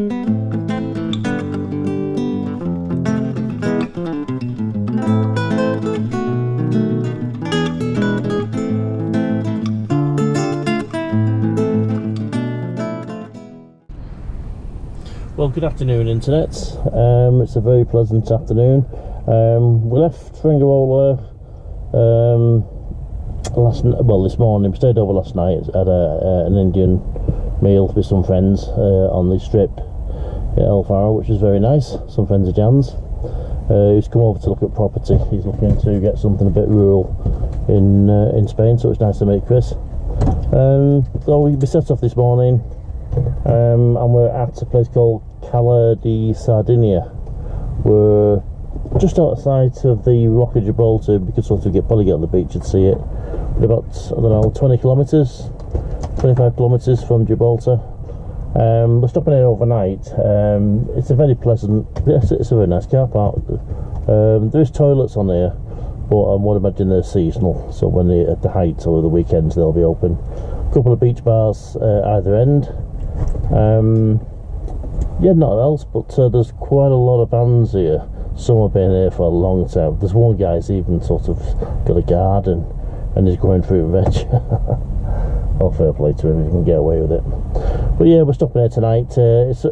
Well, good afternoon, Internet. It's a very pleasant afternoon. We left Fuengirola this morning. We stayed over last night at an Indian meal with some friends on the strip at El Faro, which was very nice. Some friends of Jan's. He's come over to look at property. He's looking to get something a bit rural in Spain, so it's nice to meet Chris. So we set off this morning, and we're at a place called Cala de Sardinia. We're just outside of the Rock of Gibraltar. We could sort of probably get on the beach and see it. We're about, I don't know, 20 kilometres, 25 kilometres from Gibraltar. We're stopping here overnight. It's a very pleasant, it's a very nice car park. There's toilets on here, but I would imagine they're seasonal, so when they're at the height or the weekends they'll be open. A couple of beach bars either end. Yeah, not else, but there's quite a lot of vans here. Some have been here for a long time. There's one guy's even sort of got a garden and he's growing fruit and veg. Oh, fair play to him, he can get away with it. But yeah, we're stopping here tonight. It's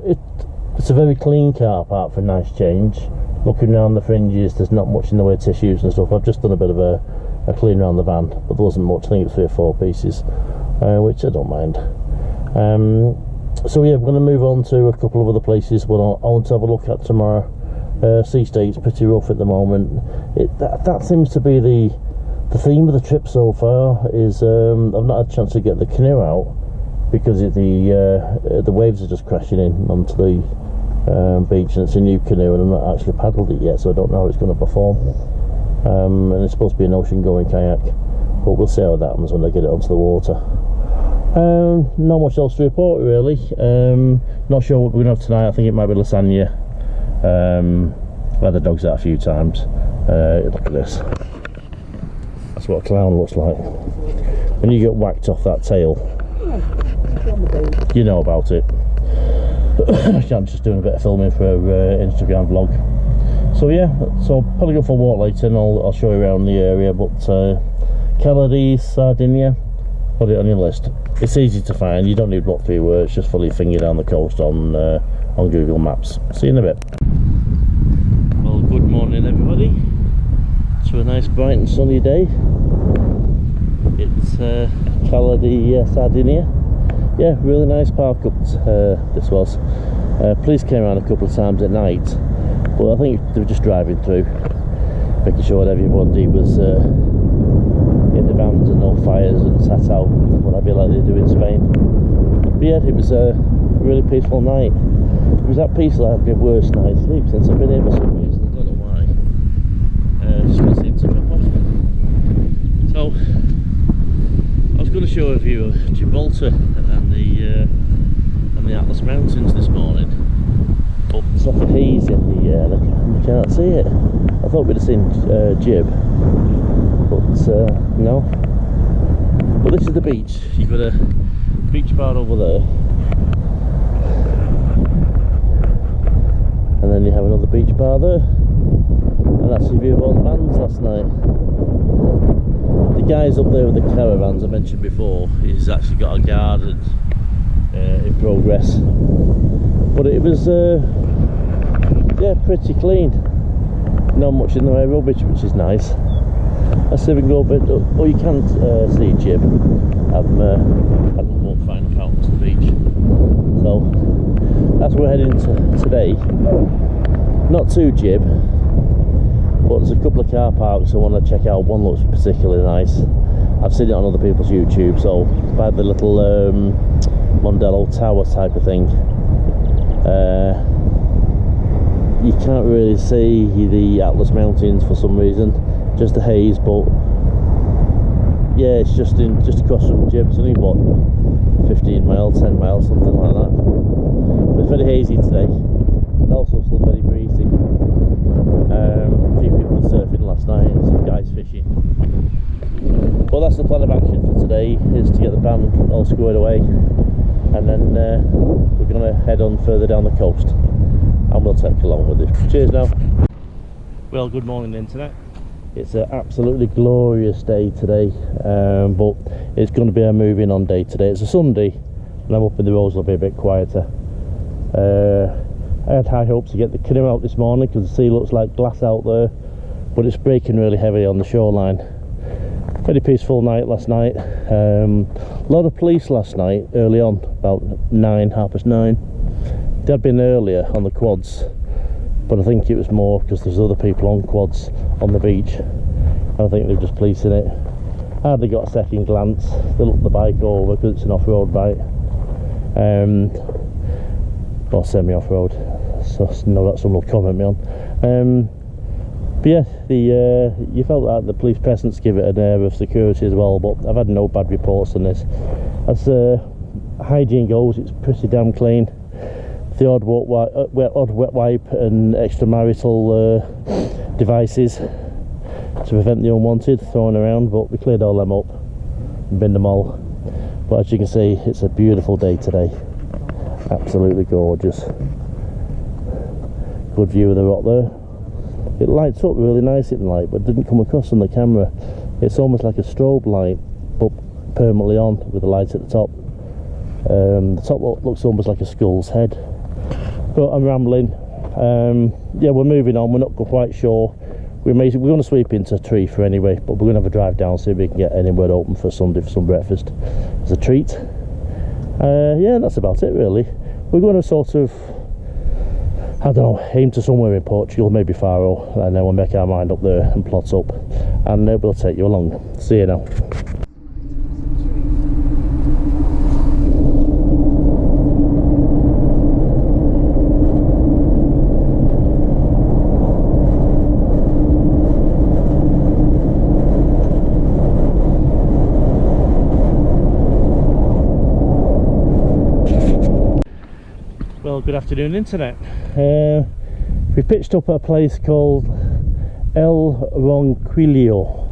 a very clean car park for a nice change. Looking around the fringes, there's not much in the way of tissues and stuff. I've just done a bit of a clean around the van, but there wasn't much. I think it was 3 or 4 pieces, which I don't mind. So yeah, we're going to move on to a couple of other places I want to have a look at tomorrow. Sea State's pretty rough at the moment. That seems to be the theme of the trip so far. Is I've not had a chance to get the canoe out because the waves are just crashing in onto the beach, and it's a new canoe and I've not actually paddled it yet, so I don't know how it's going to perform. And it's supposed to be an ocean going kayak, but we'll see how that happens when I get it onto the water. Not much else to report really. Not sure what we're going to have tonight. I think it might be lasagna. I've had the dogs out a few times. Look at this. That's what a clown looks like. When you get whacked off that tail, you know about it. I'm just doing a bit of filming for Instagram vlog. So yeah, so I'll probably go for a walk later and I'll show you around the area. But Cala de Sardinia, put it on your list. It's easy to find, you don't need block 3 words, just follow your finger down the coast on Google Maps. See you in a bit. Well, good morning everybody. To a nice bright and sunny day. It's Cala de Sardinia. Yeah, really nice park up this was. Police came around a couple of times at night, but I think they were just driving through, making sure that everybody was in the vans and no fires and sat out, what I feel like they do in Spain. But yeah, it was a really peaceful night. It was that peaceful I've been worst night's sleep since I've been here for some reason. I don't know why. Just can't seem to come off. So I was going to show a view of Gibraltar and the Atlas Mountains this morning, but there's like a haze in the air. You can't see it. I thought we'd have seen Gib, but no. But this is the beach. You've got a beach bar over there, and then you have another beach bar there, and that's the view of all the vans last night. The guys up there with the caravans I mentioned before, he's actually got a garden in progress, but it was yeah, pretty clean. Not much in the way of rubbish, which is nice. Let's see if we can go a bit. Oh, you can't see Jib. I won't find enough out to the beach. So that's where we're heading to today. Not to Jib, but there's a couple of car parks I want to check out. One looks particularly nice. I've seen it on other people's YouTube. So by the little Mondello Tower type of thing. You can't really see the Atlas Mountains for some reason, just the haze. But yeah, it's just across from Jib. It's only what, 15 miles, 10 miles, something like that. But it's very hazy today, and also still very breezy. A few people surfing last night and some guys fishing. Well, that's the plan of action for today, is to get the van all squared away, and then we're going to head on further down the coast, and we'll take you along with it. Cheers now. Well, good morning internet. It's an absolutely glorious day today, but it's going to be a moving on day today. It's a Sunday and I'm up in the roads, will be a bit quieter. I had high hopes to get the canoe out this morning because the sea looks like glass out there, but it's breaking really heavy on the shoreline. Very peaceful night last night. A lot of police last night early on, about 9, 9:30. They had been earlier on the quads, but I think it was more because there's other people on quads on the beach. I think they're just policing it. I hardly got a second glance. They looked the bike over because it's an off-road bike, or semi-off-road, so no, that someone will comment me on. But yeah, you felt that the police presence give it an air of security as well, but I've had no bad reports on this. As hygiene goes, it's pretty damn clean. The odd wet wipe and extramarital devices to prevent the unwanted thrown around, but we cleared all them up and binned them all. But as you can see, it's a beautiful day today, absolutely gorgeous. Good view of the rock there. It lights up really nice in light, but didn't come across on the camera. It's almost like a strobe light, but permanently on with the lights at the top. The top looks almost like a skull's head. But I'm rambling. Yeah, we're moving on. We're not quite sure. We're going to sweep into Tarifa anyway, but we're going to have a drive down, see if we can get anywhere open for Sunday for some breakfast as a treat. Yeah, that's about it really. We're going to sort of, I don't know, aim to somewhere in Portugal, maybe Faro, and then we'll make our mind up there and plot up, and we'll take you along. See you now. Well, good afternoon internet. We pitched up at a place called Ronquillo.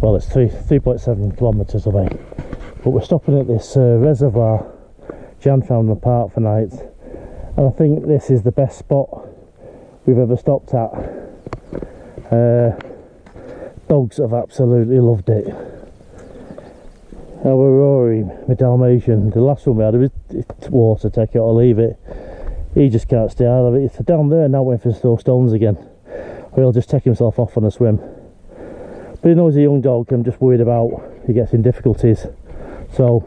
Well, it's 3.7 kilometres away, but we're stopping at this reservoir Jan found in the park for night, and I think this is the best spot we've ever stopped at. Dogs have absolutely loved it. Our Rory, my Dalmatian, the last one we had, it's water, take it or leave it. He just can't stay out of it. It's down there now waiting for us to throw stones again, or he'll just take himself off on a swim. But he knows he's a young dog, I'm just worried about he gets in difficulties, so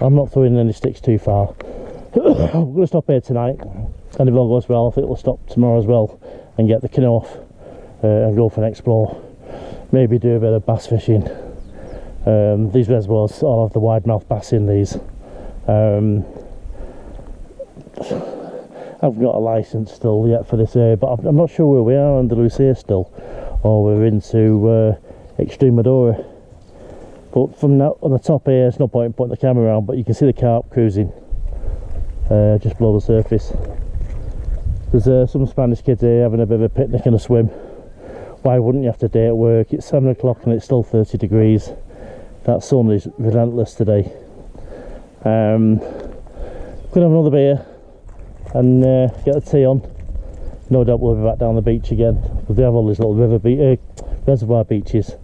I'm not throwing any sticks too far. We're going to stop here tonight, and if all goes well I think we'll stop tomorrow as well and get the canoe off and go for an explore, maybe do a bit of bass fishing. These reservoirs all have the wide mouth bass in these. I've got a license still yet for this area, but I'm not sure where we are, Andalusia still, or we're into Extremadura. But from now on the top here, it's no point in putting the camera around, but you can see the carp cruising just below the surface. There's some Spanish kids here having a bit of a picnic and a swim. Why wouldn't you after day at work? It's 7 o'clock and it's still 30 degrees. That sun is relentless today. Gonna have another beer and get the tea on. No doubt we'll be back down the beach again, because they have all these little reservoir beaches.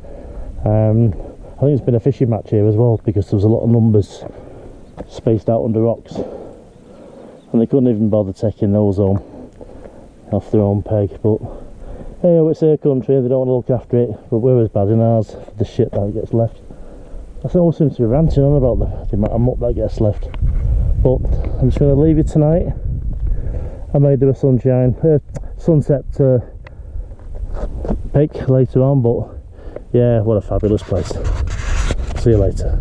I think it's been a fishing match here as well, because there was a lot of numbers spaced out under rocks, and they couldn't even bother taking those home off their own peg. But hey, it's their country, they don't want to look after it, but we're as bad in ours for the shit that gets left. I always seem to be ranting on about the amount of muck that gets left. But I'm just going to leave you tonight. I may do a sunset pic later on, but yeah, what a fabulous place. See you later.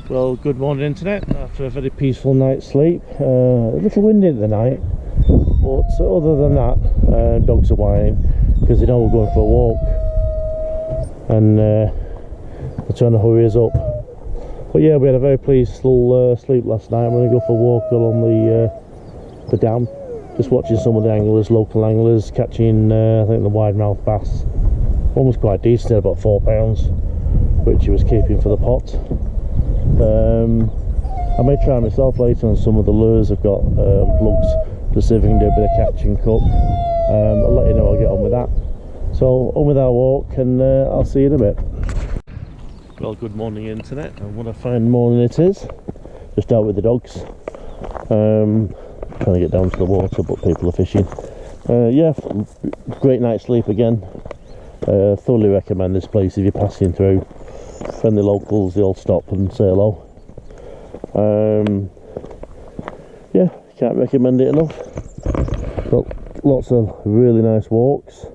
Well, good morning internet. After a very peaceful night's sleep, a little windy in the night, but other than that, dogs are whining because they know we're going for a walk, and they're trying to hurry us up. But yeah, we had a very peaceful sleep last night. I'm going to go for a walk along the dam, just watching some of the anglers, local anglers, catching I think the wide mouth bass. One was quite decent, at about £4, which he was keeping for the pot. I may try myself later on some of the lures I've got plugs to see if I can do a bit of catch and cook. I'll let you know how I get on with that. So on with our walk, and I'll see you in a bit. Well, good morning internet, and what a fine morning it is. Just out with the dogs, trying to get down to the water, but people are fishing. Yeah, great night's sleep again. Thoroughly recommend this place if you're passing through. Friendly locals, they all stop and say hello. Yeah, can't recommend it enough. Got lots of really nice walks.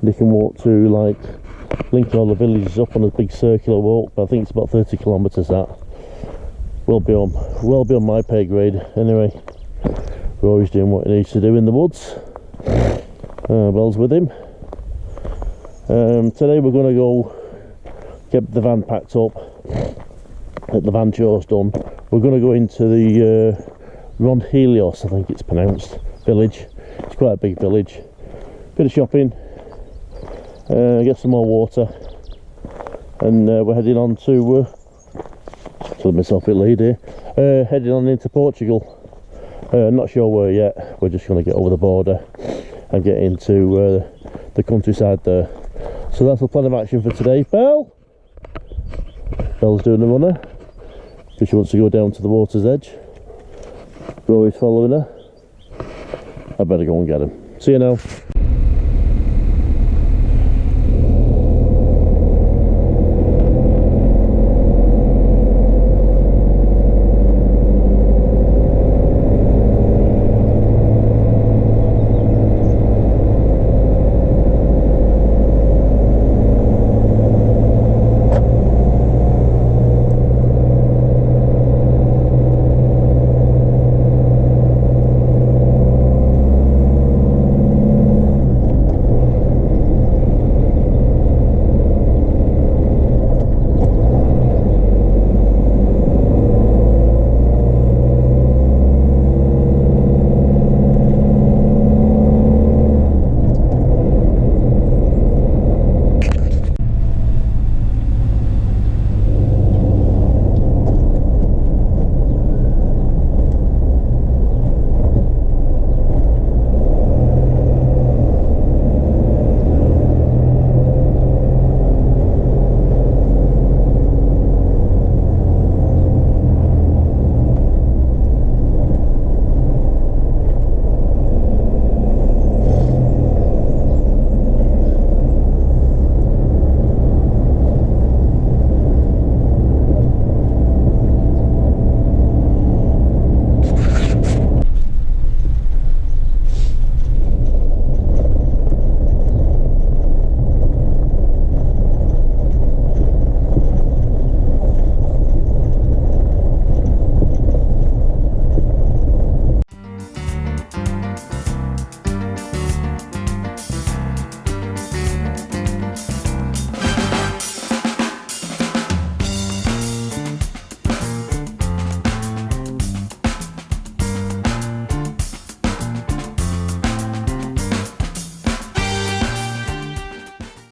You can walk through, like, linking all the villages up on a big circular walk. I think it's about 30 kilometres. That will be on my pay grade anyway. We're always doing what he needs to do in the woods. Bell's with him. Today we're going to go get the van packed up, get the van chores done. We're going to go into the Ronquillo, I think it's pronounced, village. It's quite a big village. Bit of shopping, get some more water, and we're heading on to tell myself a bit lead here, heading on into Portugal. Not sure where yet. We're just going to get over the border and get into the countryside there. So that's the plan of action for today. Bell's doing the runner because she wants to go down to the water's edge. We're always following her. I better go and get him. See you now.